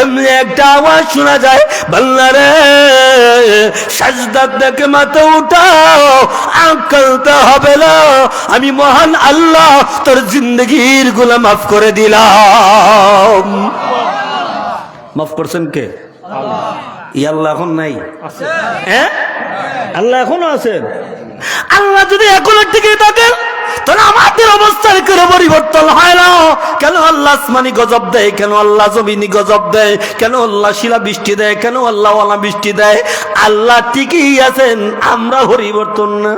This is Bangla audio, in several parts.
এমনি একটা আওয়াজ শোনা যায়, বান্দা রে সাজদা থেকে মাথা উঠাও, আঁকলতে হবে না, আমি মহান আল্লাহ তোর জিন্দগির গুনাহ মাফ করে দিলাম। মাফ করছেন কে? আল্লাহ। আল্লাহ এখন নাই? হ্যাঁ, আল্লাহ এখনো আছেন। আল্লাহ যদি এখনো টিকে থাকেন তাহলে আমাদের অবস্থার কোনো পরিবর্তন হয় না। কেন আল্লাহ আসমানি গজব দেয়, কেন আল্লাহ জমিনি গজব দেয়, কেন আল্লাহ শিলা বৃষ্টি দেয়, কেন আল্লাহ ওয়ালা বৃষ্টি দেয়? আল্লাহ ঠিকই আছেন, আমরা পরিবর্তন না।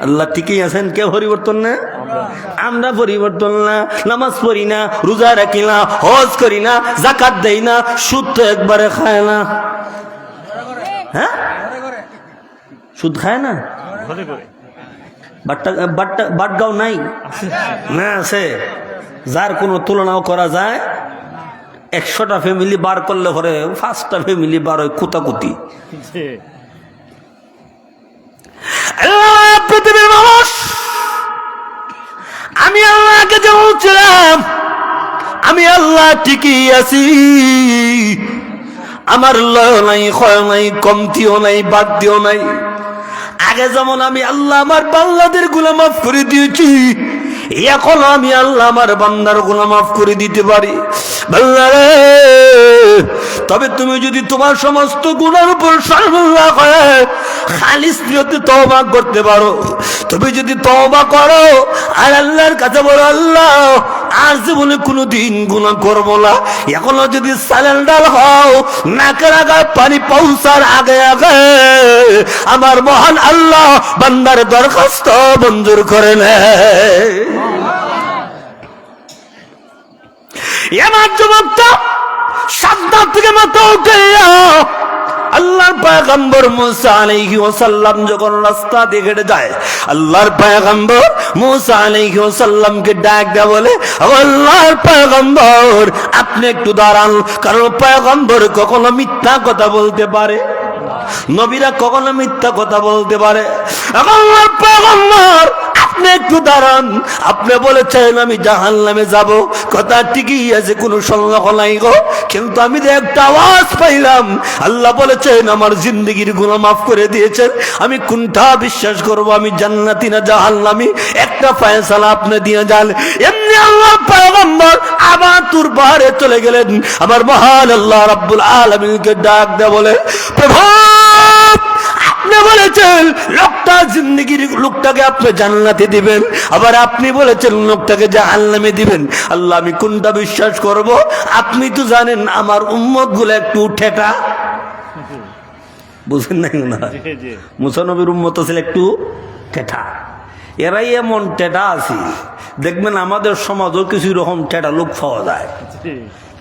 আল্লাহ ঠিকই আছেন, কেউ পরিবর্তন না, আমরা পরিবর্তন না। নামাজ পড়ি না, রোজা রাখি না, হজ করি না, যাকাত দেই না, সুদ তো একবারে খায় না। হ্যাঁ, সুদ খায় না, বাটগাঁও নাই না, আছে। যার কোনো তুলনাও করা যায়, 100টা ফ্যামিলি বার করলে পরে 5টা ফ্যামিলি বার হয় কুতাকুতি। পৃথিবীর মানুষ, আমি আল্লাহকে যে বলছিলাম আমি আল্লাহ ঠিকই আছি, আমার লয় নাই, ক্ষয় নাই, কমতিও নাই, বাড়তিও নাই। আগে যেমন আমি আল্লাহ আমার বান্দাদের গুনাহ মাফ করে দিয়েছি, এখন আমি আল্লাহ আমার বান্দার গুনাহ মাফ করে দিতে পারি। বান্দারে, তবে তুমি যদি তোমার সমস্ত গুনার উপর শর্মিন্দা করে খালিস নিয়তে তওবা করতে পারো, তুমি যদি তওবা করো আর আল্লাহর কাছে বলো, আল্লাহ আর জীবনে কোনোদিন গুনাহ করবো না, এখনো যদি সালেন্ডার হও, নাকের আগায় পানি পৌঁছার আগে আগে আমার মহান আল্লাহ বান্দার দরখাস্ত মঞ্জুর করে নেয়। এবার যুবকটা সাজদা থেকে মাথা উঠাইয়া আল্লাহর পয়গম্বর মুসা আলাইহি ওয়াসাল্লাম যখন রাস্তা দিয়ে হেঁটে যায়, আল্লাহর পয়গম্বর মুসা আলাইহি ওয়াসাল্লামকে ডাক দেয়া বলে, আল্লাহর পয়গম্বর আপনি একটু দাঁড়ান। কারণ পয়গম্বর কখনো মিথ্যা কথা বলতে পারে, নবীরা কখনো মিথ্যা কথা বলতে পারে। আল্লাহর পয়গম্বর আপনি একটু দাঁড়ান, আপনি বলেছেন আমি জাহান্নামে যাব, কথা ঠিকই আছে, কোনো সন্দেহ নাই গো, কিন্তু আমি যে একটা আওয়াজ পাইলাম আল্লাহ বলেছেন আমার জিন্দগির গুনাহ মাফ করে দিয়েছেন, আমি কোনটা বিশ্বাস করব, আমি জান্নাতি না জাহান্নামী? একটা ফয়সালা আপনি দিয়ে যান। এমনি আল্লাহ পয়গম্বর আবার তুর পাহাড়ে চলে গেলেন, আমার মহান আল্লাহ রাব্বুল আলামিনকে ডাক দেয়া বলে, প্রভু আপনি বলেছেন লোকটা জিন্দেগির লোকটাকে আপনি জান্নাতে দিবেন, আবার আপনি বলেছেন লোকটাকে জাহান্নামে দিবেন। আল্লাহ আমি কোনটা বিশ্বাস করব? আপনি তো জানেন আমার উম্মত গুলো একটু ঠেটা, বুঝেন নাই না? মুসা নবীর উম্মত ছিল একটু ঠেটা, এরাই এমন ঠেটা আছে দেখবেন আমাদের সমাজও কিছু রকম ঠেটা লোক পাওয়া যায়।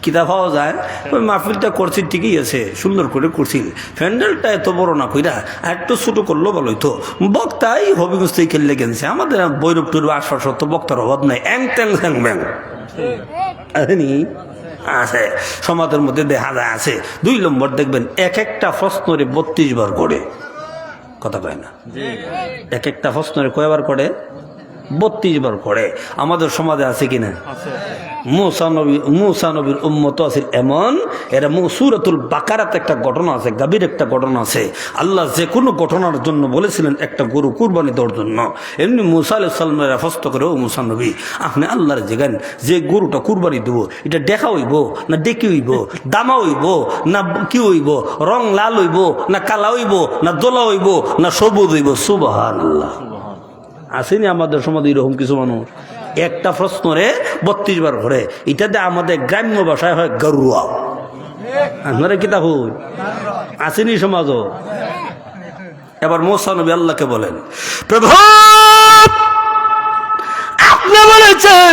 কিতা পাওয়া যায়, ওই মাহফিলটা করছি ঠিকই আছে, সুন্দর করে করছি, প্যান্ডেলটা এত বড় না কইরা একটু ছোট করলো ভালোই তো, বক্তাই হবিগঞ্জ থেকে খেললে গেছে, আমাদের বৈরব টুরব আশপাশ তো বক্তার অভাব নাই, অ্যাং ট্যাং স্যাং ব্যাং আছে সমাজের মধ্যে দেখা যায় আছে। 2 নম্বর দেখবেন এক একটা প্রশ্নরে 32 বার করে, কথা কয় না, এক একটা প্রশ্নরে কয়বার করে? 32 বার করে। আমাদের সমাজে আছে কিনা? মুসা নবীর উম্মত আছে এমন, এরা সূরাতুল বাকারাতে একটা ঘটনা আছে, গাভীর একটা ঘটনা আছে। আল্লাহ যে কোনো ঘটনার জন্য বলেছিলেন একটা গরু কুরবানি দেওয়ার জন্য, এমনি মুসা আলাইহিস সালামের ফস্ত করে, ও মুসা নবী আপনি আল্লাহর জিগান যে গরুটা কুরবানি দেব এটা দেখা হইব না ডেকে হইব, দামা হইব না কি হইব, রং লাল হইব না কালা হইব না দোলা হইব না সবুজ হইব? সুবহানাল্লাহ। আসেনি আমাদের সমাজে এরকম কিছু মানুষ, একটা প্রশ্নরে 32 বার ঘরে। এটাতে আমাদের গ্রাম্য ভাষায় হয় গরুয়া, আপনারা কিতা হই আসেনি সমাজও। এবার মুসা নবী আল্লাহকে বলেন, প্রভু আপনি বলেছেন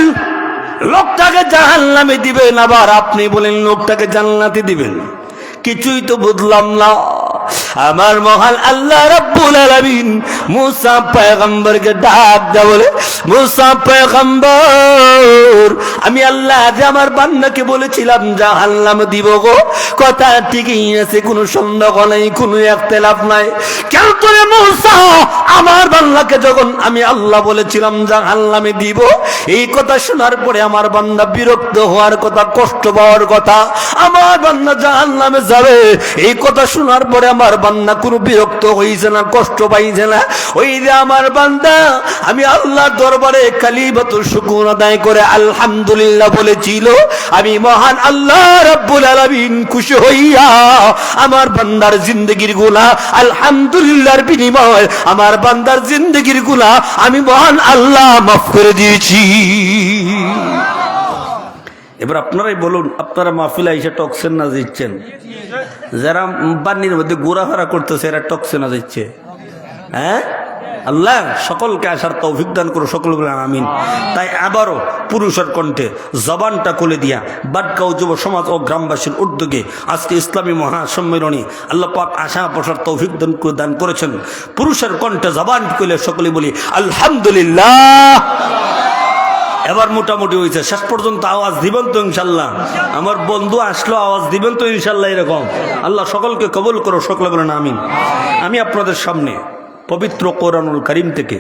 লোকটাকে জাহান্নামে দিবেন, আবার আপনি বলেন লোকটাকে জান্নাতে দিবেন, কিছুই তো বুঝলাম না। আমার মহান আল্লাহ রাব্বুল আলামিন মুসা পয়গম্বরকে ডাক দেয়া বলে, মুসা পয়গম্বর, আমি আল্লাহ যে আমার বান্দাকে বলেছিলাম জাহান্নাম দিব গো, কথা ঠিকই আছে, কোনো সন্দেহ নাই, কোনো ইখতিলাফ নাই। কেন তোরে মুসা আমার বান্দাকে যখন আমি আল্লাহ বলেছিলাম জাহান্নামে দিব, এই কথা শোনার পরে আমার বান্দা বিরক্ত হওয়ার কথা, কষ্ট পাওয়ার কথা, আমার বান্দা জাহান্নামে যাবে, এই কথা শোনার পরে আমার বান্দা কোনো বিরক্ত হইছে না, কষ্ট পাইছে না। ওই যে আমার বান্দা আমি আল্লাহর দরবারে কালিমাতুল শুকর আদায় করে আলহামদুলিল্লাহ বলেছিল, আমি মহান আল্লাহ রাব্বুল আলামিন খুশি হইয়া আমার বান্দার জিন্দেগির গুনাহ আলহামদুলিল্লাহর বিনিময় আমার বান্দার জিন্দেগির গুনাহ আমি মহান আল্লাহ মাফ করে দিয়েছি। এবার আপনারাই বলুন, আপনারা মাহফিলে এসে টকসেন না দিচ্ছেন? যারা পানির মধ্যে ঘোরাফেরা করতেছে এরা টকসে না দিচ্ছে? হ্যাঁ, আল্লাহ সকলকে আসার তৌফিক দান করো, সকল বলেন আমিন। তাই আবারও পুরুষের কণ্ঠে জবানটা খুলে দিয়া বাটগাঁও যুব সমাজ ও গ্রামবাসীর উদ্যোগে আজকে ইসলামী মহাসম্মেলনী আল্লাহ পাক আশা বসার তৌফিক দান করেছেন। পুরুষের কণ্ঠে জবান খুলে সকলে বলি আলহামদুলিল্লাহ। এবার মোটামুটি হয়েছে, শেষ পর্যন্ত আওয়াজ দিবেন তো ইনশাল্লাহ? আমার বন্ধু আসলো, আওয়াজ দিবেন তো ইনশাল্লাহ? এরকম আল্লাহ সকলকে কবুল করো, সকলে বলেন আমিন। আমি আপনাদের সামনে পবিত্র কোরআনুল কারীম থেকে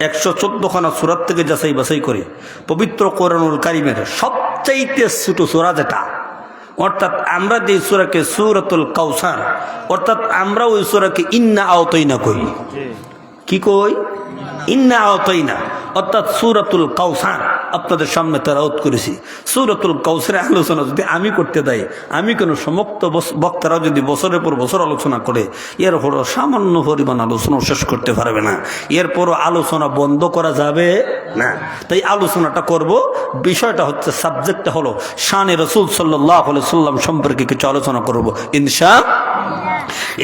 114খানা সূরা থেকে যাচাই বাছাই করে পবিত্র কোরআনুল কারীমের সবচাইতে ছোট সূরা যেটা, অর্থাৎ আমরা যে সূরাকে সূরাতুল কাউসার, অর্থাৎ আমরা ওই সূরাকে ইন্না আওতাইনা কই। কি কই? ইন্না আওতাইনা, অর্থাৎ সূরাতুল কাউসার আপনাদের সামনে তেলাওয়াত করেছি। সূরাতুল কাউসারের আলোচনা যদি আমি করতে দেই, আমি কেন সমস্ত বক্তারা যদি বছরের পর বছর আলোচনা করে এরপরও সামান্য পরিমাণ আলোচনা শেষ করতে পারবে না, এরপরও আলোচনা বন্ধ করা যাবে না। তাই আলোচনাটা করব। বিষয়টা হচ্ছে, সাবজেক্টটা হলো শানে রাসূল সাল্লাল্লাহু আলাইহি সাল্লাম সম্পর্কে কিছু আলোচনা করব ইনশাআল্লাহ।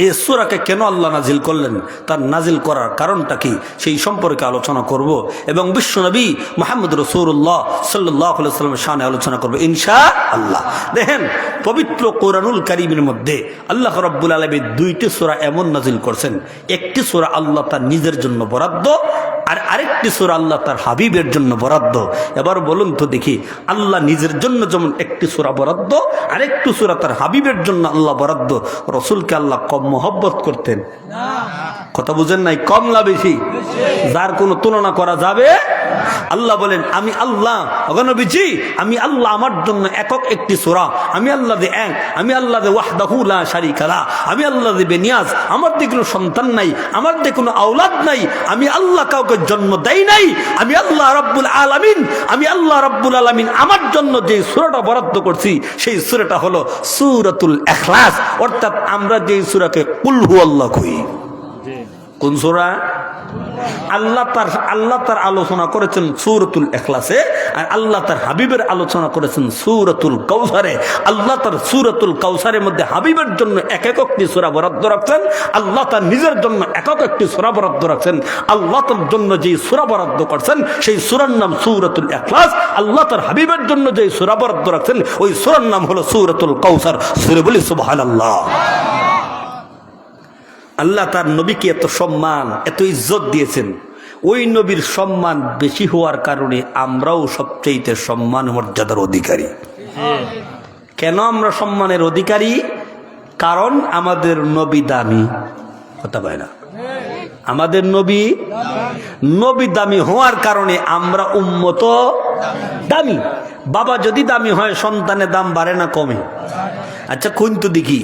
এই সূরাকে কেন আল্লাহ নাজিল করলেন, তার নাজিল করার কারণটা কি, সেই সম্পর্কে আলোচনা করব এবং বিশ্বনবী মুহাম্মদ রাসূলুল্লাহ সাল্লাল্লাহু আলাইহি ওয়াসাল্লামের শানে আলোচনা করব ইনশাআল্লাহ। দেখেন, পবিত্র কোরআনুল কারীমের মধ্যে আল্লাহ রাব্বুল আলামিন দুইটি সূরা এমন নাজিল করছেন, একটি সূরা আল্লাহ তার নিজের জন্য বরাদ্দ, আর আরেকটি সূরা আল্লাহ তার হাবিবের জন্য বরাদ্দ। এবার বলুন তো দেখি, আল্লাহ নিজের জন্য যেমন একটি সূরা বরাদ্দ, আরেকটি সূরা তার হাবিবের জন্য আল্লাহ বরাদ্দ, রাসূলকে আল্লাহ কম মহব্বত করতেন? কথা বুঝেন নাই? কম না বেশি? যার কোনো তুলনা করা যাবে? আল্লাহ বলেন, আমি আল্লাহ নবীজি, আমি আল্লাহ আমার জন্য একক একটি সূরা, আমি আল্লাহ দে এক, আমি আল্লাহ দে ওয়াহদাহু লা শারীকা লাহ, আমি আল্লাহ দে বেনিয়াজ, আমার দিয়ে কোনো সন্তান নাই, আমার দিয়ে কোনো আওলাদ নাই, আমি আল্লাহ কাউকে জন্ম দেই নাই, আমি আল্লাহ রাব্বুল আলামিন, আমি আল্লাহ রাব্বুল আলামিন আমার জন্য যে সূরাটা বরাদ্দ করছি সেই সূরাটা হলো সূরাতুল ইখলাস, অর্থাৎ আমরা যে সূরাকে কুল হুয়াল্লাহ কই। কোন সূরা? আল্লাহ তার আলোচনা করেছেন সূরাতুল ইখলাসে, আর আল্লাহ তার হাবিবের আলোচনা করেছেন সূরাতুল কাউসারে। আল্লাহ তার সূরাতুল কাউসারের মধ্যে হাবিবের জন্য একটি সূরা বরাদ্দ রাখছেন, আল্লাহ তার নিজের জন্য একটি সূরা বরাদ্দ রাখছেন। আল্লাহ তার জন্য যে সূরা বরাদ্দ করছেন সেই সূরার নাম সূরাতুল ইখলাস, আল্লাহ তার হাবিবের জন্য যে সূরা বরাদ্দ রাখছেন ওই সূরার নাম হলো সূরাতুল কাউসার। সূরা বলি সুবহানাল্লাহ। আল্লাহ তার নবীকে এত সম্মান, এত ইজ্জত দিয়েছেন, ওই নবীর সম্মান বেশি হওয়ার কারণে আমরাও সবচেয়ে সম্মান মর্যাদার অধিকারী। কেন আমরা সম্মানের অধিকারী? কারণ আমাদের নবী দামি। কথা বলে না? আমাদের নবী দামি হওয়ার কারণে আমরা উম্মত দামি। বাবা যদি দামি হয় সন্তানের দাম বাড়ে না কমে? আচ্ছা কিন্তু দেখি,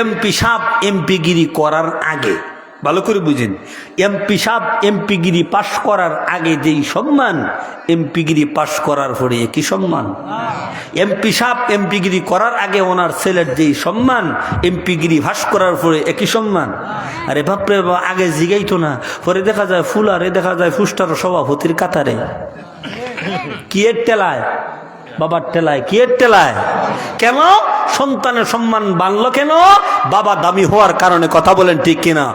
এমপি সাহেব এমপিগিরি করার আগে, ভালো করে বুঝেন, এমপি সাহেব এমপিগিরি পাশ করার আগে যেই সম্মান, এমপিগিরি পাশ করার পরে একই সম্মান। এমপি সাহেব এমপিগিরি করার আগে ওনার ছেলের যেই সম্মান, এমপিগিরি পাশ করার পরে একই সম্মান। আরে বাপরে বাবা, আগে জিগাইতো না, পরে দেখা যায় ফুলারে, দেখা যায় ফুস্টার সভাপতির কাতারে। কি এর টেলায়? বাবার টেলায়। কি এর টেলায়? কেন? সন্তানের সম্মান বাড়লো কেন? বাবা দামি হওয়ার কারণে। কথা বলেন ঠিক কিনা?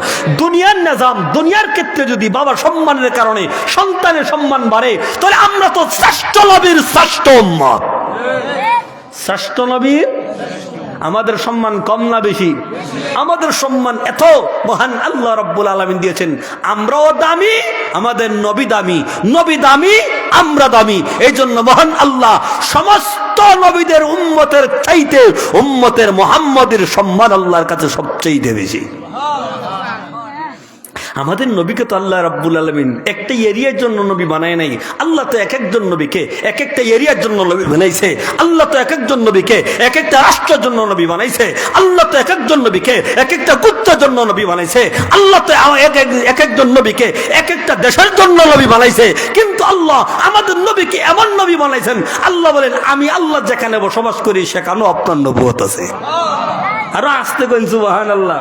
দুনিয়ার নিজাম, দুনিয়ার ক্ষেত্রে যদি বাবার সম্মানের কারণে সন্তানের সম্মান বাড়ে, তাহলে আমরা তো শ্রেষ্ঠ নবীর শ্রেষ্ঠ উম্মত। শ্রেষ্ঠ নবীর, আমাদের সম্মান কম না বেশি? আমাদের সম্মান এত মহান আল্লাহ রাব্বুল আলামিন দিয়েছেন। আমরাও দামি, আমাদের নবী দামি, নবী দামি, আমরা দামি। এই জন্য মহান আল্লাহ সমস্ত নবীদের উম্মতের চাইতে উম্মতের মুহাম্মাদের সম্মান আল্লাহর কাছে সবচেয়ে বেশি। আমাদের নবীকে তো আল্লাহ রাব্বুল আলামিন একটা এরিয়ার জন্য নবী বানায় নাই। আল্লাহ তো এক একজন নবীকে এক একটা এরিয়ার জন্য নবী বানাইছে। আল্লাহ তো এক একজন নবীকে এক একটা রাষ্ট্রের জন্য নবী বানাইছে। আল্লাহ তো এক একজন নবীকে এক একটা গোত্রের জন্য নবী বানাইছে। আল্লাহ তো এক একজন নবীকে এক একটা দেশের জন্য নবী বানাইছে। কিন্তু আল্লাহ আমাদের নবীকে এমন নবী বানাইছেন, আল্লাহ বলেন আমি আল্লাহ যেখানে বসবাস করি সেখানেও আপনার নবুয়ত আছে। আরো আসতে কইন সুবহানাল্লাহ।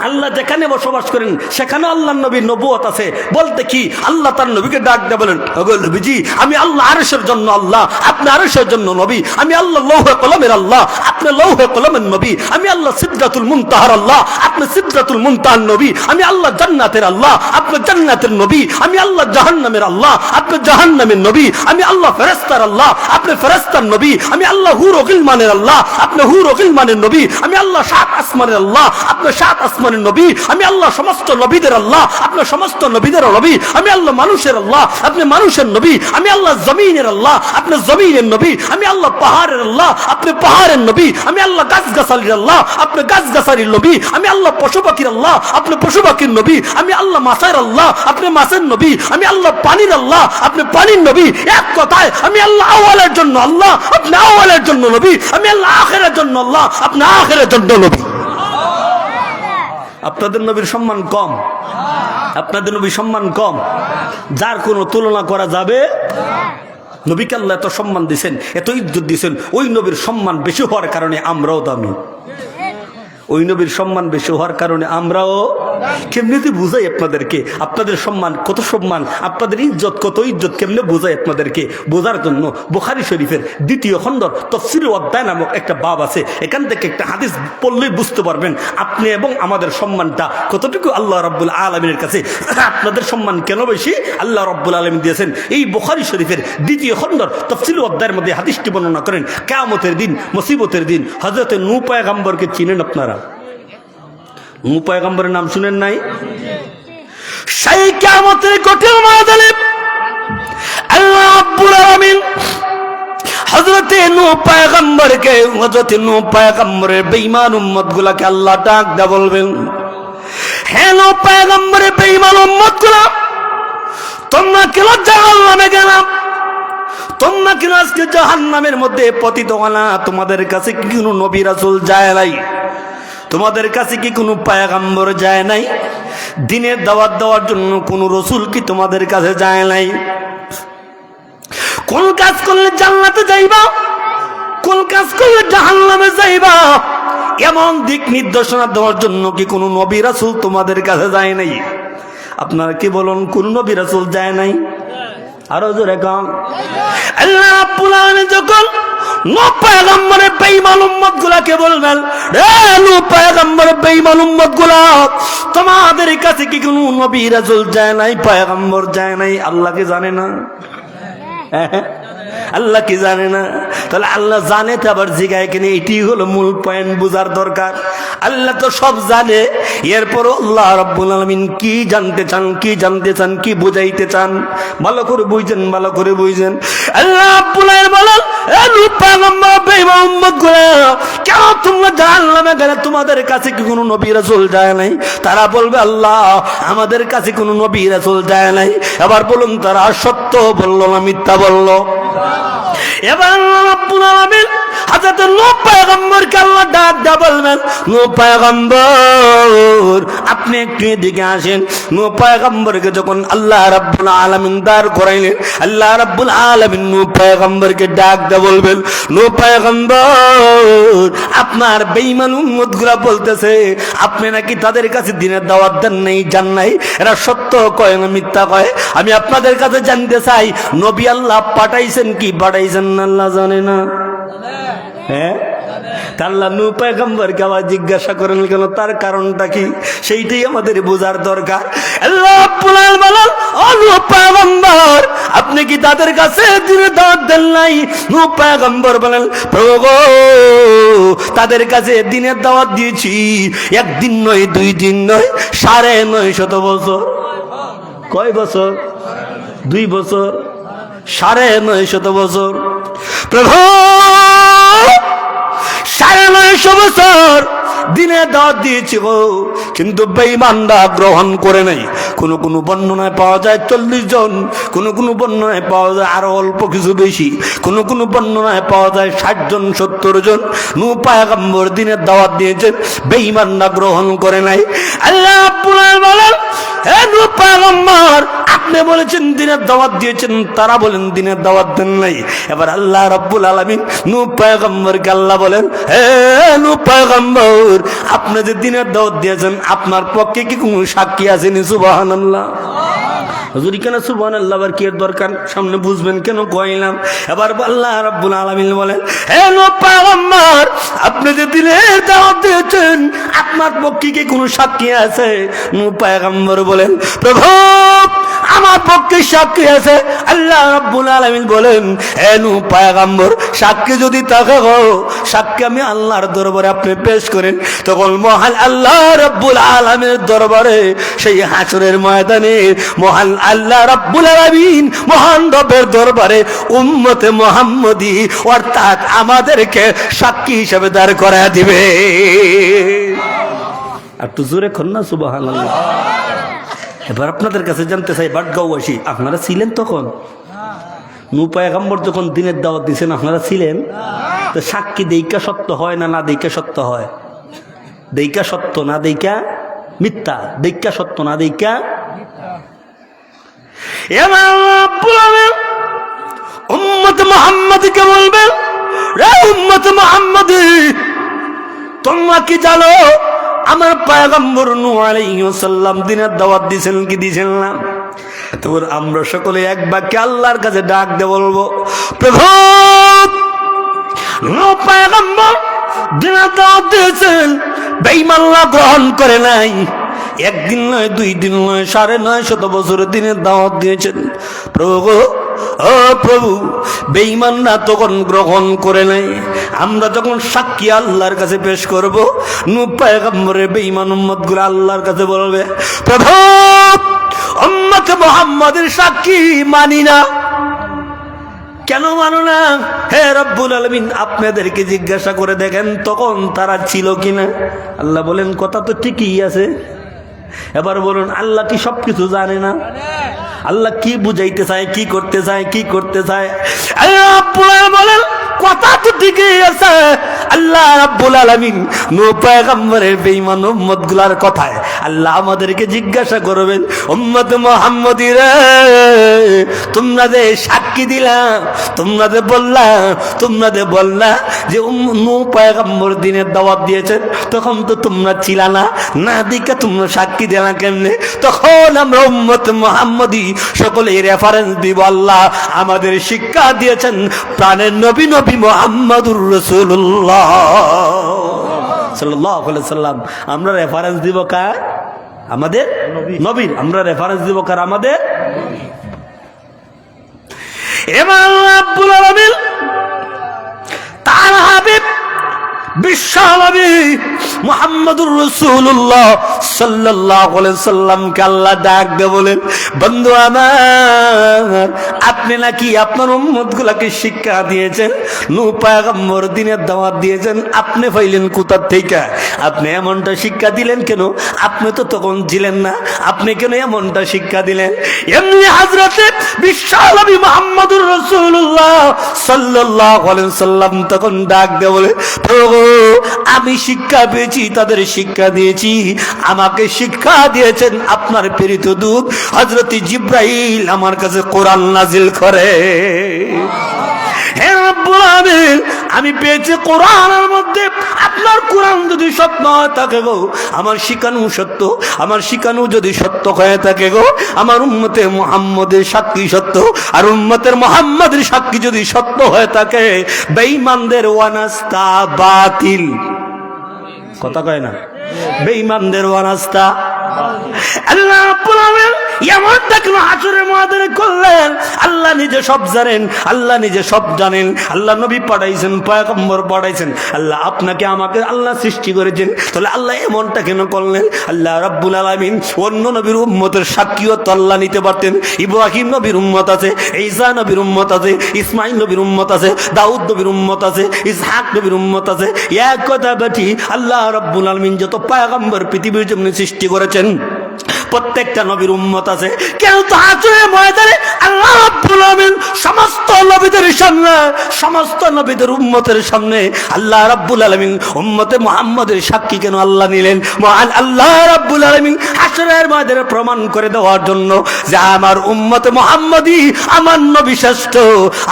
আল্লাহ যেখানে বসবাস করেন সেখানে আল্লাহর নবীর নবুয়ত আছে। বলতে কি আল্লাহ তার নবীকে ডাক দিয়ে বলেন, ওগো নবীজি আমি আল্লাহ আরশের জন্য আল্লাহ, আপনি আরশের জন্য নবী। আমি আল্লাহ লৌহে কলমের আল্লাহ, আপনি লৌহে কলমের নবী। আমি আল্লাহ সিদরাতুল মুনতাহার আল্লাহ, আপনি সিদরাতুল মুনতাহার নবী। আমি আল্লাহ জান্নাতের আল্লাহ, আপনি জান্নাতের নবী। আমি আল্লাহ জাহান্নামের আল্লাহ, আপনি জাহান্নামের নবী। আমি আল্লাহ ফেরেশতার আল্লাহ, আপনি ফেরেশতার নবী। আমি আল্লাহ হুর ও গিলমানের আল্লাহ, আপনি হুর ও গিলমানের নবী। আমি আল্লাহ সাত আসমানের আল্লাহ, আপনি সাত আসমানের নবী। আমি আল্লাহ সমস্ত নবীদের আল্লাহ, আপনি সমস্ত নবীদের নবী। আমি আল্লাহ মানুষের আল্লাহ, আপনি মানুষের নবী। আমি আল্লাহ জমিনের আল্লাহ, আপনি জমিনের নবী। আমি আল্লাহ পাহাড়ের আল্লাহ, আপনি পাহাড়ের নবী। আমি আল্লাহ গাছগাছালির আল্লাহ, আপনি গাছগাছালির নবী। আমি আল্লাহ পশু পাখির আল্লাহ, আপনি পশু পাখির নবী। আমি আল্লাহ মাছের আল্লাহ, আপনি মাছের নবী। আমি আল্লাহ পানির আল্লাহ, আপনি পানির নবী। এক কথায় আমি আল্লাহ আওয়ালের জন্য আল্লাহ, আপনি আওয়ালের জন্য নবী। আমি আল্লাহ আখিরের জন্য আল্লাহ, আপনি আখিরের জন্য নবী। আপনাদের নবীর সম্মান কম, আপনাদের নবীর সম্মান কম, যার কোনো তুলনা করা যাবে। নবীকে আল্লাহ এত সম্মান দিয়েছেন, এত ইজ্জত দিয়েছেন, ওই নবীর সম্মান বেশি হওয়ার কারণে আমরাও দামি। ওই নবীর সম্মান বেশি হওয়ার কারণে আমরাও কেমনিতে বুঝাই আপনাদেরকে, আপনাদের সম্মান কত সম্মান, আপনাদের ইজ্জত কত ইজ্জত কেমনে বুঝাই আপনাদেরকে বোঝার জন্য বুখারী শরীফের 2য় খণ্ডর তাফসীরের অধ্যায় নামক একটা বাব আছে। এখান থেকে একটা হাদিস পড়লেই বুঝতে পারবেন আপনি এবং আমাদের সম্মানটা কতটুকু আল্লাহ রাব্বুল আলামিনের কাছে। আপনাদের সম্মান কেন বেশি আল্লাহ রাব্বুল আলামিন দিয়েছেন। এই বুখারী শরীফের 2য় খণ্ডর তাফসীরের অধ্যায়ের মধ্যে হাদিসটি বর্ণনা করেন, কিয়ামতের দিন, মুসিবতের দিন হযরত নূহ পয়গম্বরকে চিনেন আপনারা? নূহ পয়গম্বরের নাম শুনেন নাই? সেই কিয়ামতের কঠিন ময়দানে আল্লাহ রাব্বুল আলামিন হযরত নূহ পয়গম্বরকে, হযরত নূহ পয়গম্বরের বেঈমান উম্মতগুলোকে আল্লাহ ডাক দেয়া বলবেন, হে নূহ পয়গম্বরের বেঈমান উম্মতগুলো, তোমরা কেন জাহান্নামে গেলা? তোমরা কেন আজকে জাহান্নামের মধ্যে পতিত হলা? তোমাদের কাছে কি কোনো নবী রাসূল যায় নাই? তোমাদের কাছে কি কোনো পয়গম্বর যায় নাই? দিনের দাওয়াত দেওয়ার জন্য কোন রসুল কি তোমাদের কাছে যায় নাই? কোন কাজ করলে জান্নাতে যাইবা, কোন কাজ করলে জাহান্নামে যাইবা, এমন দিক নির্দেশনা দেওয়ার জন্য কি কোনো নবী রাসূল তোমাদের কাছে যায় নাই? আপনারা কি বলুন, কোন নবী রাসূল যায় নাই? আরো জোরে কাম। আল্লাহ রাব্বুল আলামিন যখন নূহ পয়গম্বরের বেঈমান উম্মতগুলোকে বলবেন, রে নূহ পয়গম্বরের বেঈমান উম্মতগুলো, তোমাদের কাছে কি কোনো নবী রাসূল যায় নাই, পয়গম্বর যায় নাই? আল্লাহ কি জানে না? আল্লাহ কি জানে না? তাহলে আল্লাহ জানে তো আবার জিগায় কিনে, এটি হলো মূল পয়েন্ট বুঝার দরকার। আল্লাহ তো সব জানে, এরপরও আল্লাহ রাব্বুল আলামিন কি জানতে চান, কি জানতে চান, কি বুঝাইতে চান, ভালো করে বুঝেন, ভালো করে বুঝেন। আল্লাহ রাব্বুল আলামিন বলেন, এ নূহ পয়গম্বর বেঈমান উম্মতগুলো, কেন তোমরা জাহান্নামে গেলে? তোমাদের কাছে কি কোনো নবী রাসূল যায় নাই? তারা বলবে, আল্লাহ আমাদের কাছে কোনো নবী রাসূল যায় নাই। এবার বলুন, তারা সত্য বলল না মিথ্যা বলল? এবার আল্লাহ রাব্বুল আলামিন হযরত নূহ পয়গম্বরকে আল্লাহ ডাক দেয়া বলবেন, নূহ পয়গম্বর আপনি একটু এদিকে আসেন। নূহ পয়গম্বরকে যখন আল্লাহ রাব্বুল আলামিন দাঁড় করাইলেন, আল্লাহ রাব্বুল আলামিন নূহ পয়গম্বরকে ডাক দেয়া বলবেন, নূহ পয়গম্বর আপনার বেঈমান উম্মতগুলো বলতেছে আপনি নাকি তাদের কাছে দিনের দাওয়াত দেন নাই, জান নাই। এরা সত্য কয় না মিথ্যা কয়? আমি আপনাদের কাছে জানতে চাই, নবী আল্লাহ পাঠাইছেন কি পাঠাইছেন না আল্লাহ জানে না? হ্যাঁ, আল্লাহ নূহ পয়গম্বরকে আবার জিজ্ঞাসা করেন কেন, তার কারণটা কি, সেইটাই আমাদের বোঝার দরকার। আল্লাহ রাব্বুল আলামিন বলেন, ও নূহ পয়গম্বর, আপনি কি তাদের কাছে দিনের দাওয়াত দেন নাই? নূহ পয়গম্বর বলেন, প্রভু গো, তাদের কাছে দিনের দাওয়াত দিয়েছি, একদিন নয়, 2 দিন নয়, 950 বছর। কয় বছর? 2 বছর, 950 বছর। প্রভু 950 বছর দিনে দাওয়াত দিয়েছি গো, কিন্তু বেঈমানরা গ্রহণ করে নাই। কোন কোন বর্ণনায় পাওয়া যায় 40 জন, কোন কোন বর্ণনায় পাওয়া যায় আরো অল্প কিছু বেশি, কোন কোন বর্ণনায় পাওয়া যায় 60 জন 70 জন নূহ পয়গম্বর দিনের দাওয়াত দিয়েছেন, বেঈমানরা গ্রহণ করে নাই। আল্লাহ রাব্বুল আলামিন বলেন, হে নূহ পয়গম্বর, আপনি বলেছেন দিনের দাওয়াত দিয়েছেন, তারা বলেন দিনের দাওয়াত দেন নাই। এবার আল্লাহ রাব্বুল আলামিন নূহ পয়গম্বরকে আল্লাহ বলেন, হে নূহ পয়গম্বর, আপনি যে দিনের দাওয়াত দিয়েছেন, আপনার পক্ষে কি কোনো সাক্ষী আছেনি? সুবহানাল্লাহ। হুজুর কেন সুবহানাল্লাহ আবার কি এর দরকার, সামনে বুঝবেন কেন কইলাম। এবার আল্লাহ রাব্বুল আলামিন বলেন, হে নূহ পয়গম্বর, আপনি যে দিনের দাওয়াত দিয়েছেন, আপনার পক্ষে কি কোনো সাক্ষী আছে? নূহ পয়গম্বর বলেন, প্রভু আমার পক্ষে সাক্ষী আছে। আল্লাহ রাব্বুল আলামিন বলেন, হে নূহ পয়গম্বর, সাক্ষী যদি থাকে গো, সাক্ষী আমি আল্লাহর দরবারে আপনি পেশ করেন। তখন মহান আল্লাহ রাব্বুল আলামিনের দরবারে, সেই হাসরের ময়দানে মহান আল্লাহ রাব্বুল আলামিন মহান রবের দরবারে উম্মতে মুহাম্মদী অর্থাৎ আমাদেরকে সাক্ষী হিসেবে দাঁড় করায় দিবে। আর তো জোরে কন্যা সুবহানাল্লাহ। এবার আপনাদের কাছে জানতে চাই, বাটগাঁওয়াসী, আপনারা ছিলেন তখন? নূহ পয়গম্বর যখন দিনের দাওয়াত দিয়েছেন, আপনারা ছিলেন? তো সাক্ষী দেইকা সত্য হয় না, না দেইকা সত্য হয়? দেইকা সত্য, না দেইকা মিথ্যা। দেইকা সত্য, না দেইকা উম্মত মুহাম্মদকে বলবেন, রে উম্মত মুহাম্মদী, তোমরা কি জানো আমার পয়গম্বর নূহ আলাইহিস সালাম দিনের দাওয়াত দিয়েছেন কি দিয়েছেন না? তোর আমরা সকলে এক বাক্যে আল্লাহর কাছে ডাক দিয়ে বলবো, প্রভু নূহ পয়গম্বর দিনের দাওয়াত দিয়েছেন, বেঈমানরা গ্রহণ করে নাই। একদিন নয়, 2 দিন নয়, 950 বছর দিনের দাওয়াত দিয়েছেন। প্রভু, ও প্রভু, বেঈমানরা তখন গ্রহণ করে নাই। আমরা যখন সাক্ষী আল্লাহর কাছে পেশ করব, নূহ পয়গম্বরের বেঈমান উম্মতগুলো আল্লাহর কাছে বলবে, প্রভু উম্মত মুহাম্মাদের সাক্ষী মানি না। কেন মানো না? হে রব্বুল আলামিন, আপনাদেরকে জিজ্ঞাসা করে দেখেন তখন তারা ছিল কিনা। আল্লাহ বলেন, কথা তো ঠিকই আছে। এবার বলুন, আল্লাহ কি সবকিছু জানে না? আল্লাহ কি বুঝাইতে চায়, কি করতে চায়, কি করতে চায়? আল্লাহ বলেন, কথা তো ঠিকই আছে। আল্লাহ রাব্বুল আলামিন নূহ পয়গম্বরের বেঈমান উম্মতগুলার কথায় আল্লাহ আমাদেরকে জিজ্ঞাসা করবেন, উম্মত মুহাম্মদী রে, তোমরা যে সাক্ষী দিলা, তোমরা যে বললা যে নূহ পয়গম্বর দিনের দাওয়াত দিয়েছেন, তখন তো তোমরা ছিলা না, না দিকে তোমরা সাক্ষী দিলা কেমনে? তখন আমরা উম্মত মুহাম্মদী সকলে রেফারেন্স দিব, আল্লাহ আমাদের শিক্ষা দিয়েছেন প্রাণের নবী মুহাম্মদুর রাসূলুল্লাহ সাল্লাল্লাহু আলাইহি সাল্লাম। আমরা রেফারেন্স দিব কার? আমাদের নবীর। আমরা রেফারেন্স দিব কার? আমাদের। এবার রাব্বুল আলামিন তার হাবিব বিশ্বনবী মুহাম্মদুর রাসূলুল্লাহ সাল্লাল্লাহু আলাইহি সাল্লামকে আল্লাহ ডাক দিয়ে বলেন, বন্ধু আমার, আপনি নাকি আপনার উম্মতগুলোকে শিক্ষা দিয়েছেন, নূহ পয়গম্বর দিনের দাওয়াত দিয়েছেন, আপনি পাইলেন কোথা থেকে? আপনি এমনটা শিক্ষা দিলেন কেন? আপনি তো তখন ছিলেন না, আপনি কেন এমনটা শিক্ষা দিলেন? এমনি হযরতে বিশ্বনবী মুহাম্মদুর রাসূলুল্লাহ সাল্লাল্লাহু আলাইহি সাল্লাম তখন ডাক দিয়ে বলে, প্রভু আমি শিক্ষা পেয়েছি, তাদের শিক্ষা দিয়েছি, আমাকে শিক্ষা দিয়েছেন আপনার প্রেরিত দূত হযরত জিবরাইল আমার কাছে কোরআন নাজিল করে। হে রব্বুল আলামিন, আমি পেয়েছি কোরআনের মধ্যে। আপনার কোরআন যদি সত্য হয়ে থাকে গো, আমার শিখানো সত্য, আমার শিখানো যদি সত্য হয়ে থাকে গো, আমার উম্মতে মুহাম্মদের সাক্ষী সত্য, আর উম্মতের মুহাম্মদের সাক্ষী যদি সত্য হয়ে থাকে, বেঈমানদের ওয়ানাস্তা বাতিল। কথা কয় না? বেঈমানদের ওয়ানাস্তা। আল্লাহ রাব্বুল আলামিন এমনটা কেন হাসরের ময়দানে করলেন? আল্লাহ নিজে সব জানেন, আল্লাহ নিজে সব জানেন। আল্লাহ নবী পাঠাইছেন, পয়গম্বর পাঠাইছেন, আল্লাহ আপনাকে আমাকে আল্লাহ সৃষ্টি করেছেন, তাহলে আল্লাহ এমনটা কেন করলেন? আল্লাহ রাব্বুল আলামিন অন্য নবীর উম্মতের সাক্ষীও তো আল্লাহ নিতে পারতেন। ইব্রাহিম নবীর উম্মত আছে, ঈসা নবীর উম্মত আছে, ইসমাইল নবীর উম্মত আছে, দাউদ নবীর উম্মত আছে, ইসহাক নবীর উম্মত আছে। এক কথা বেটি আল্লাহ রাব্বুল আলামিন যত পয়গম্বর পৃথিবীর জন্য সৃষ্টি করেছেন, প্রত্যেকটা নবীর উম্মত আছে। কেন তো হাসরের ময়দানে আল্লাহ রাব্বুল আলামিন সমস্ত নবীদের সামনে, সমস্ত নবীদের উম্মতের সামনে আল্লাহ রাব্বুল আলামিন উম্মতে মুহাম্মদের সাক্ষী কেন আল্লাহ নিলেন? মহান আল্লাহ রাব্বুল আলামিন হাসরের ময়দানে প্রমাণ করে দেওয়ার জন্য যে আমার উম্মতে মুহাম্মদই আমার নবী শ্রেষ্ঠ।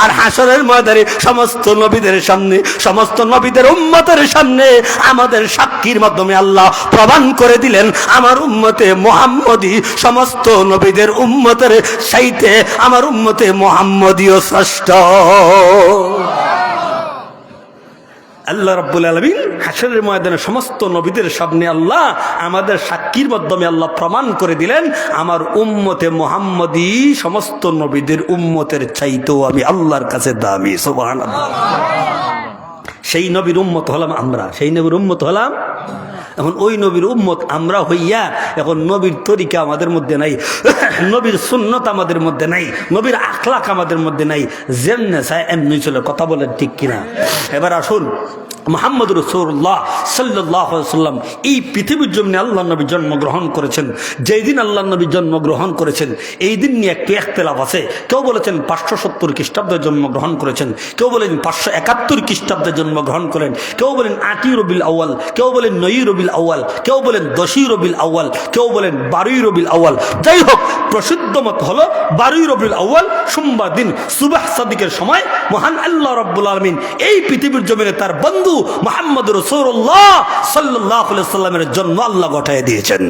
আর হাসরের ময়দানে সমস্ত নবীদের সামনে, সমস্ত নবীদের উম্মতের সামনে আমাদের সাক্ষীর মাধ্যমে আল্লাহ প্রমাণ করে দিলেন আমার উম্মতে মুহাম্মদী সমস্ত নবীদের উম্মতের চাইতে আমার উম্মতে মুহাম্মদীও শ্রেষ্ঠ। আল্লাহ রাব্বুল আলামিন হাসরের ময়দানে সমস্ত নবীদের সামনে আল্লাহ আমাদের সাক্ষীর মাধ্যমে আল্লাহ প্রমাণ করে দিলেন আমার উম্মতে মুহাম্মদী সমস্ত নবীদের উম্মতের চাইতেও আমি আল্লাহর কাছে দামি। সুবহানাল্লাহ। সেই নবীর উম্মত হলাম আমরা, সেই নবীর উম্মত হলাম। এখন ওই নবীর উম্মত আমরা হইয়া এখন নবীর তরিকা আমাদের মধ্যে নাই, নবীর সুন্নত আমাদের মধ্যে নাই, নবীর আখলাক আমাদের মধ্যে নাই, যেমনে চায় এমনি চলে। কথা বলেন ঠিক কিনা? এবার আসুন, মুহাম্মদ রাসূলুল্লাহ সাল্লাল্লাহু আলাইহি ওয়াসাল্লাম এই পৃথিবীর জন্য আল্লাহ নবী জন্মগ্রহণ করেছেন। যেই দিন আল্লাহ নবী জন্মগ্রহণ করেছেন এই দিন নিয়ে একটু ইখতিলাফ আছে। কেউ বলেছেন 570 খ্রিস্টাব্দে জন্মগ্রহণ করেছেন, কেউ বলেন 571 খ্রিস্টাব্দে জন্মগ্রহণ করেন, কেউ বলেন 8ই রবিউল আউয়াল, কেউ বলেন 9ই রবিউল আউয়াল, কেউ বলেন 10ই রবিউল আউয়াল, কেউ বলেন 12ই রবিউল আউয়াল। যাই হোক, প্রসিদ্ধ মত হলো 12ই রবিউল আউয়াল সোমবার দিন সুবহ সাদিকের সময় মহান আল্লাহ রাব্বুল আলামিন এই পৃথিবীর জমিনে তার বন্ধু মুহাম্মদ রাসূলুল্লাহ সাল্লাল্লাহু আলাইহি ওয়াসাল্লামের জন্ম আল্লাহ ঘটায় দিয়েছেন।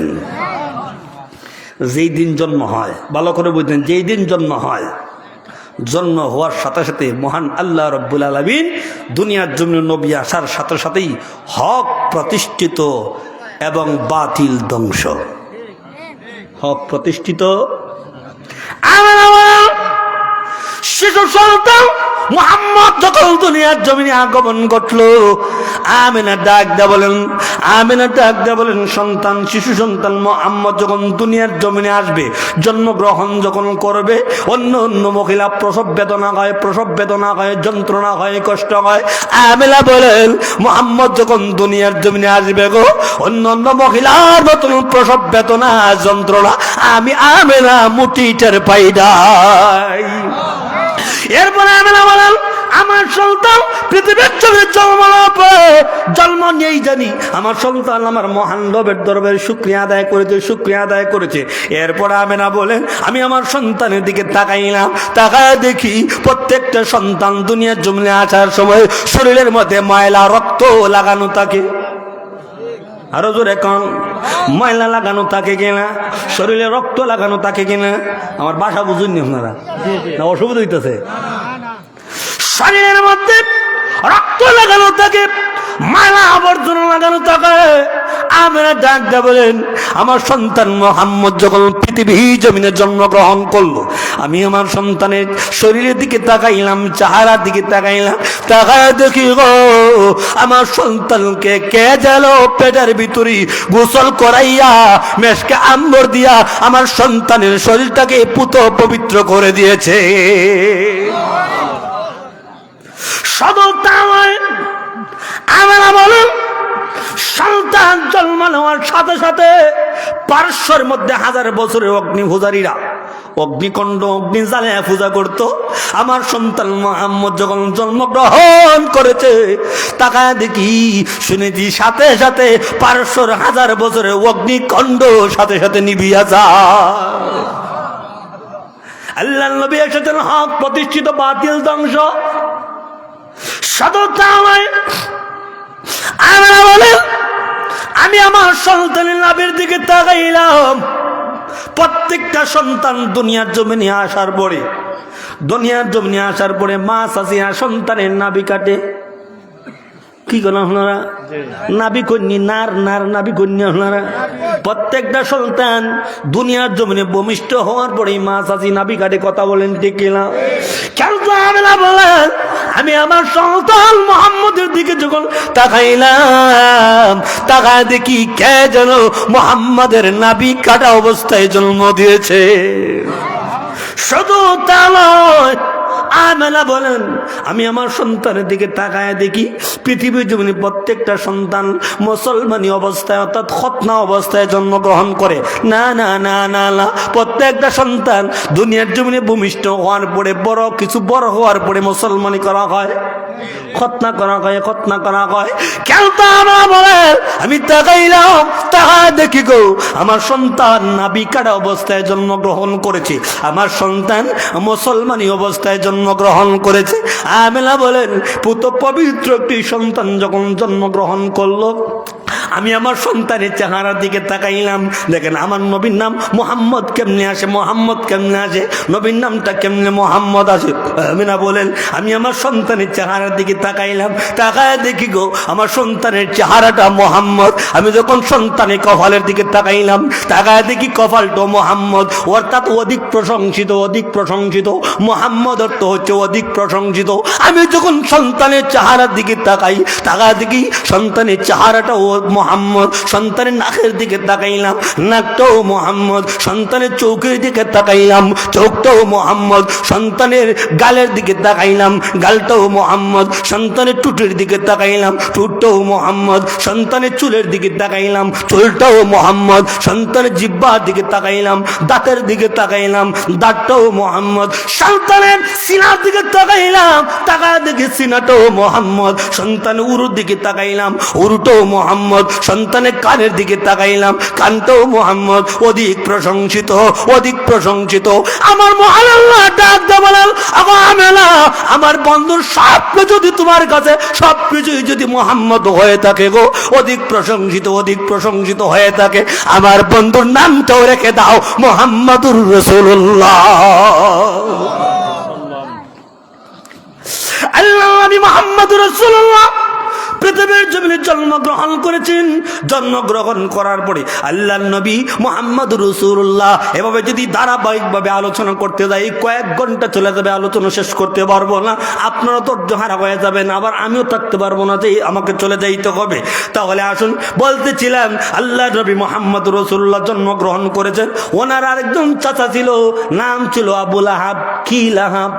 যেই দিন জন্ম হয়, ভালো করে বুঝলেন, যেই দিন জন্ম হয়, জন্ম হওয়ার সাথে সাথে মহান আল্লাহ রাব্বুল আলামিন দুনিয়ার জন্য নবী আসার সাথে সাথেই হক প্রতিষ্ঠিত এবং বাতিল ধ্বংস। হক প্রতিষ্ঠিত। শিশু সন্তান মুহাম্মদ যখন দুনিয়ার জমিনে আগমন ঘটলো, আমিনা ডাক দেয়া বলেন, আমিনা ডাক দেয়া বলেন, সন্তান, শিশু সন্তান মুহাম্মদ যখন দুনিয়ার জমিনে আসবে, জন্মগ্রহণ যখন করবে, অন্য অন্য মহিলা প্রসব বেদনা হয়, প্রসব বেদনা হয়, যন্ত্রণা হয়, কষ্ট হয়। আমিনা বলেন মুহাম্মদ যখন দুনিয়ার জমিনে আসবে গো, অন্য অন্য মহিলার মতন প্রসব বেদনা যন্ত্রণা আমি আমিনা মুটি টের পাই নাই। এরপরে আমিনা বলেন আমার সন্তান পৃথিবীর জন্য জন্ম নিয়েই জানি আমার সন্তান আমার মহান রবের দরবারে শুকরিয়া আদায় করেছে, শুকরিয়া আদায় করেছে। এরপর আমিনা বলেন আমি আমার সন্তানের দিকে তাকাইলাম, তাকায় দেখি প্রত্যেকটা সন্তান দুনিয়ার জমিনে আসার সময় শরীরের মধ্যে ময়লা রক্ত লাগানো থাকে। আরো জোরে কন, ময়লা লাগানো থাকে কিনা, শরীরে রক্ত লাগানো থাকে কিনা? আমার বাসা বুঝুননি আপনারা? না অসুবিধা হইতেছে? শরীরের মধ্যে রক্ত লাগানো থাকে, ময়লা আবর্জনা লাগানো থাকে। আমিনা ডাক দিয়ে বলেন আমার সন্তান মুহাম্মদ যখন পৃথিবী জমিনে জন্মগ্রহণ করলো, আমি আমার সন্তানের শরীরের দিকে তাকাইলাম, চেহারার দিকে তাকাইলাম, তাকায় দেখি গো আমার সন্তানকে কে যেন পেটের ভিতরে গোসল করাইয়া মেশকে আম্বর দিয়া আমার সন্তানের শরীরটাকে পুত পবিত্র করে দিয়েছে। আমরা বলুন সন্তান জন্ম নেওয়ার সাথে সাথে পারস্যের মধ্যে 1000 বছরের অগ্নি পূজারীরা অগ্নিকণ্ড অগ্নি জ্বালে পূজা করত। আমার সন্তান মুহাম্মদ যখন জন্মগ্রহণ করেছে তাকায় দেখি শুনেছি সাথে সাথে পারস্যের 1000 বছরের অগ্নিকণ্ড সাথে সাথে নিভিয়া যায়। আল্লাহ নবী এসেছেন হক প্রতিষ্ঠিত, বাতিল ধ্বংস। সততা আমায় আমরা বলেন আমি আমার সন্তানের লাভের দিকে তাকাইলাম। প্রত্যেকটা সন্তান দুনিয়ার জমিনে আসার পরে মা চাচিয়া সন্তানের নাভি কাটে। কি করেন আপনারা? নাভি কন্যা নার নাভি কন্যা আপনারা। প্রত্যেকটা সন্তান দুনিয়ার জমিনে ভূমিষ্ঠ হওয়ার পরে মা চাচি নাভি কাটে। কথা বলেন ঠিক কিনা? কিন্তু আমরা বলেন আমি আমার সন্তান মুহাম্মদের দিকে যখন তাকাইলাম, তাকায় দেখি কে যেন মুহাম্মাদের নাভি কাটা অবস্থায় জন্ম দিয়েছে। শুধু তা নয়, আমেনা বলেন আমি আমার সন্তানের দিকে তাকায় দেখি পৃথিবীর জমিনে প্রত্যেকটা সন্তান মুসলমানি অবস্থায় অর্থাৎ খতনা অবস্থায় জন্মগ্রহণ করে না। না না না না, প্রত্যেকটা সন্তান দুনিয়ার জমিনে ভূমিষ্ঠ হওয়ার পরে বড় হওয়ার পরে মুসলমানি করা হয়, খতনা করা হয়। কেন তা আমরা বলেন আমি তাকাইলাম, তাকায় দেখি গো আমার সন্তান নাভি কাটা অবস্থায় জন্মগ্রহণ করেছে, আমার সন্তান মুসলমানি অবস্থায় জন্মগ্রহণ করেছে। আমেনা বলেন পুত পবিত্র একটি সন্তান যখন জন্মগ্রহণ করলো, আমি আমার সন্তানের চেহারার দিকে তাকাইলাম। দেখেন আমার নবীর নাম মুহাম্মদ কেমনে আসে, নবীর নামটা কেমনে মুহাম্মদ আসে। আমেনা বলেন আমি আমার সন্তানের চেহারার দিকে তাকাইলাম, তাকায় দেখি গো আমার সন্তানের চেহারাটা মুহাম্মদ। আমি যখন সন্তানের কপালের দিকে তাকাইলাম, তাকায় দেখি কপালটা মুহাম্মদ, অর্থাৎ অধিক প্রশংসিত। মুহাম্মদ অর্থ হচ্ছে অধিক প্রশংসিত। আমি যখন সন্তানের চেহারার দিকে তাকায় দেখি সন্তানের চেহারাটা মুহাম্মদ। সন্তানের নাকের দিকে তাকাইলাম, নাকটাও মুহাম্মদ। সন্তানের চোখের দিকে তাকাইলাম, চোখটাও মুহাম্মদ। সন্তানের গালের দিকে তাকাইলাম, গালটাও মুহাম্মদ। সন্তানের টুটের দিকে তাকাইলাম, টুটটাও মুহাম্মদ। সন্তানের চুলের দিকে তাকাইলাম, চুলটাও মুহাম্মদ। সন্তানের জিহ্বার দিকে তাকাইলাম, দাঁতের দিকে তাকাইলাম, দাঁতটাও মুহাম্মদ। সন্তানের সিনার দিকে তাকাইলাম, তাকায় দেখি সিনাটাও মুহাম্মদ। সন্তানের উরুর দিকে তাকাইলাম, উরুটাও মুহাম্মদ। সন্তানের কানের দিকে তাকাইলাম, কানটাও মুহাম্মদ। অধিক প্রশংসিত আমার মহান আল্লাহ ডাক দিয়ে বলেন আমার বন্ধুর স্বপ্ন যদি তোমার কাছে সবকিছুই যদি মুহাম্মদ হয়ে থাকে গো, অধিক প্রশংসিত হয়ে থাকে, আমার বন্ধুর নামটাও রেখে দাও মুহাম্মাদুর রাসূলুল্লাহ। আল্লাহ নবী মুহাম্মাদুর রাসূলুল্লাহ পৃথিবীর জমিনে জন্মগ্রহণ করেছেন। জন্মগ্রহণ করার পরে আল্লাহ নবী মুহাম্মাদুর রাসূলুল্লাহ এভাবে যদি ধারাবাহিকভাবে আলোচনা করতে যাই কয়েক ঘন্টা চলে যাবে, আলোচনা শেষ করতে পারবো না। আপনারা ধৈর্য হারা হয়ে যাবেন, আবার আমিও থাকতে পারবো না যে আমাকে চলে যাইতে হবে। তাহলে আসুন, বলতেছিলাম আল্লাহ নবী মুহাম্মাদুর রাসূলুল্লাহ জন্মগ্রহণ করেছেন। ওনার আরেকজন চাচা ছিল, নাম ছিল আবু লাহাব। কি লাহাব?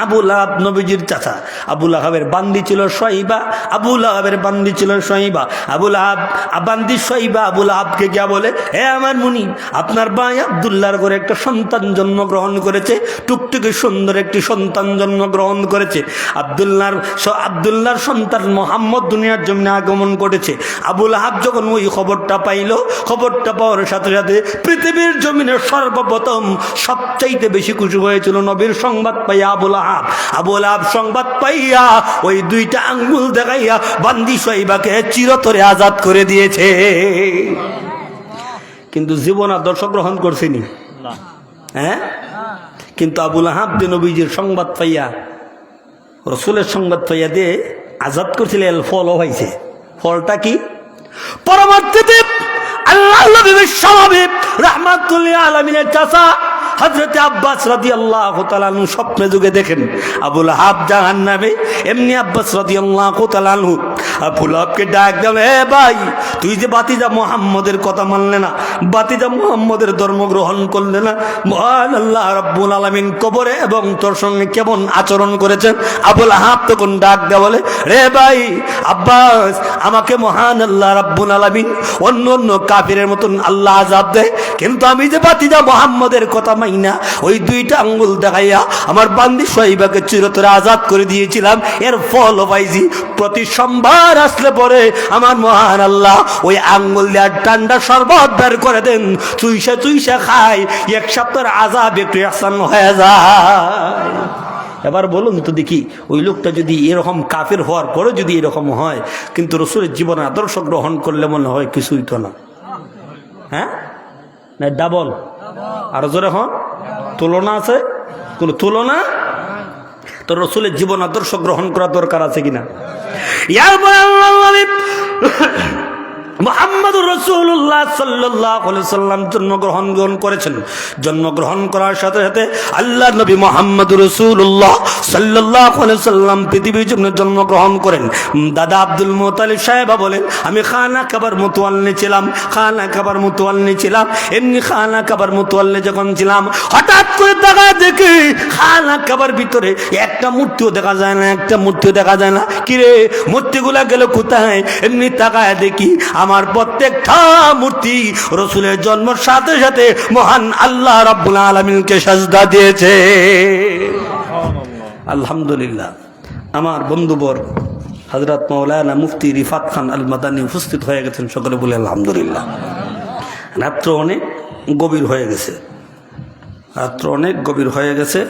আবু লাহাব নবীজির চাচা। আবু লাহাবের বান্দি ছিল শয়বা। আবু লাহাবকে গিয়া বলে, হে আমার মুনি, আপনার ভাই আব্দুল্লাহর ঘরে একটা সন্তান জন্মগ্রহণ করেছে, টুকটুকে সুন্দর একটি সন্তান জন্মগ্রহণ করেছে। আব্দুল্লাহর সন্তান মুহাম্মদ দুনিয়ার জমিনে আগমন করেছে। আবু লাহাব যখন ওই খবরটা পাওয়ার সাথে সাথে পৃথিবীর জমিনে সর্বপ্রথম সবচাইতে বেশি খুশি হয়েছিল নবীর সংবাদ পাইয়া আবু লাহাব সংবাদ পাইয়া ওই দুইটা আঙ্গুল দেখাইয়া বান্দি শয়বাকে চিরতরে আজাদ করে দিয়েছে। কিন্তু জীবন আদর্শ গ্রহণ করছেনি, হ্যাঁ? কিন্তু আবু লাহাব যে নবীজির সংবাদ পাইয়া, রসুলের সংবাদ পাইয়া দিয়ে আজাদ করছিল, এর ফলও হয়েছে। ফলটা কি? পরবর্তীতে আল্লাহ নবী বিশ্বনবী রাহমাতুল লিল আলামিনের চাচা হযরত আব্বাস রাদিয়াল্লাহু তাআলা আনহু স্বপ্নে যুগে দেখেন আবু লাহাব জাহান্নামে। এমনি আব্বাস রাদিয়াল্লাহু তাআলা আনহু আবু লাহাবকে ডাক দিলেন, হে ভাই, তুই যে বাতিজা মুহাম্মদের কথা মানলে না, বাতিজা মুহাম্মদের ধর্ম গ্রহণ করলে না, মহান আল্লাহ রাব্বুল আলামিন কবরে এবং তোর সঙ্গে কেমন আচরণ করেছেন। আবু লাহাব তখন ডাক দেয়া বলে, রে ভাই আব্বাস, আমাকে মহান আল্লাহ রাব্বুল আলামিন অন্য কাফিরের মতন আল্লাহ আযাব দেয়, কিন্তু আমি যে বাতিজা মুহাম্মদের কথা মাইনা ওই দুইটা আঙ্গুল দেখাইয়া আমার বান্দি শয়বাকে চিরতরে আজাদ করে দিয়েছিলাম, এর ফল পাইছি। প্রতি সোমবার আসলে পরে আমার মহান আল্লাহ ওই আঙ্গুল দেওয়ার ঠান্ডা শরবত বের করে দেন, চুইসা খাই, এক সপ্তাহের আজাব একটু আসান হয়ে যায়। এবার বলুন তো দেখি, ওই লোকটা যদি এরকম কাফের হওয়ার পরে যদি এরকম হয়, কিন্তু রসুলের জীবনে আদর্শ গ্রহণ করলে মনে হয় কিছুই তো না। হ্যাঁ না ডাবল? আরো জোরে হন, তুলনা আছে? কোনো তুলনা? তো রসুলের জীবন আদর্শ গ্রহণ করা দরকার আছে কিনা? মুহাম্মদুর রাসূলুল্লাহ সাল্লাল্লাহু আলাইহি সাল্লাম জন্মগ্রহণ করেছেন। জন্মগ্রহণ করার সাথে সাথে আল্লাহ নবী মুহাম্মদুর রাসূলুল্লাহ সাল্লাল্লাহু আলাইহি সাল্লাম পৃথিবীর জন্য জন্মগ্রহণ করেন। দাদা আব্দুল মুত্তালিব সাহেব বলেন, আমি খানা কাবার মুতাওয়াল্লি ছিলাম, খানা কাবার মুতাওয়াল্লি ছিলাম। এমনি খানা কাবার মুতাওয়াল্লি যখন ছিলাম, হঠাৎ করে তাকায় দেখি খানা কাবার ভিতরে একটা মূর্তিও দেখা যায় না, একটা মূর্তিও দেখা যায় না। কিরে মূর্তিগুলা গেল কোথায়? এমনি তাকায় দেখি আমার প্রত্যেকটা মূর্তি রসুলের জন্মের সাথে সাথে মহান আল্লাহ রাব্বুল আলামিনকে সাজদা দিয়েছে। আলহামদুলিল্লাহ। আমার বন্ধুবর হযরত মাওলানা মুফতি রিফাত খান আল মাদানী উপস্থিত হয়ে গেছেন, সকলে বলে আলহামদুলিল্লাহ। রাত্র অনেক গভীর হয়ে গেছে, রাত্র অনেক গভীর হয়ে গেছে।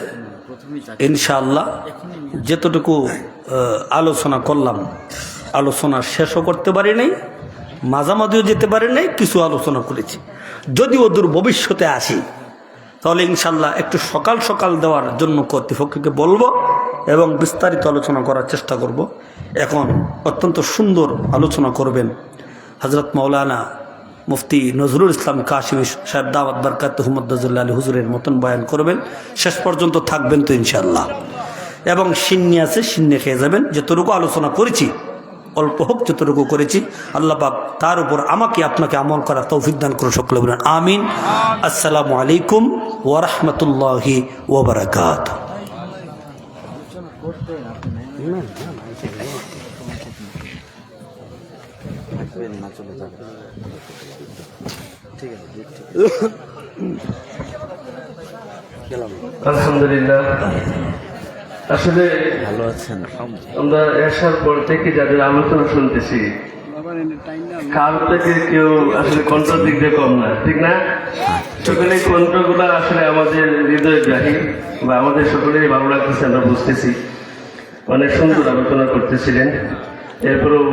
ইনশাআল্লাহ যতটুকু আলোচনা করলাম, আলোচনা শেষও করতে পারি নাই, মাঝামাঝিও যেতে পারি নাই, কিছু আলোচনা করেছি। যদি ওদূর ভবিষ্যতে আসি তাহলে ইনশাল্লাহ একটু সকাল সকাল দেওয়ার জন্য কর্তৃপক্ষকে বলবো এবং বিস্তারিত আলোচনা করার চেষ্টা করব। এখন অত্যন্ত সুন্দর আলোচনা করবেন হযরত মাওলানা মুফতি নজরুল ইসলাম কাশিমি সাহেব, দাওয়াত বারকাতুহু মাদ্দাজুল্লাহ আলী হুজুরের মতন বয়ান করবেন। শেষ পর্যন্ত থাকবেন তো ইনশাল্লাহ। এবং সিন্নি আছে, সিন্নি খেয়ে যাবেন। যতটুকু আলোচনা করেছি, অল্প হোক যতটুকু করেছি, আল্লাহ পাক তার উপর আমাকে আপনাকে আমল করার তৌফিক দান করে, সকলে বলেন আমিন। আসসালামু আলাইকুম ওয়া রাহমাতুল্লাহি ওয়া বারাকাতুহু। আলহামদুলিল্লাহ। আসলে ভালো আছেন? আমরা আসার পর থেকে যাদের আলোচনা শুনতেছি, কাল থেকে কেউ আসলে কণ্ঠের দিক দিয়ে কম না, ঠিক না? সকলে কণ্ঠগুলো আসলে আমাদের হৃদয়গ্রাহী বা আমাদের সকলেই ভালো লাগতেছে, আমরা বুঝতেছি। অনেক সুন্দর আলোচনা করতেছিলেন। এরপরেও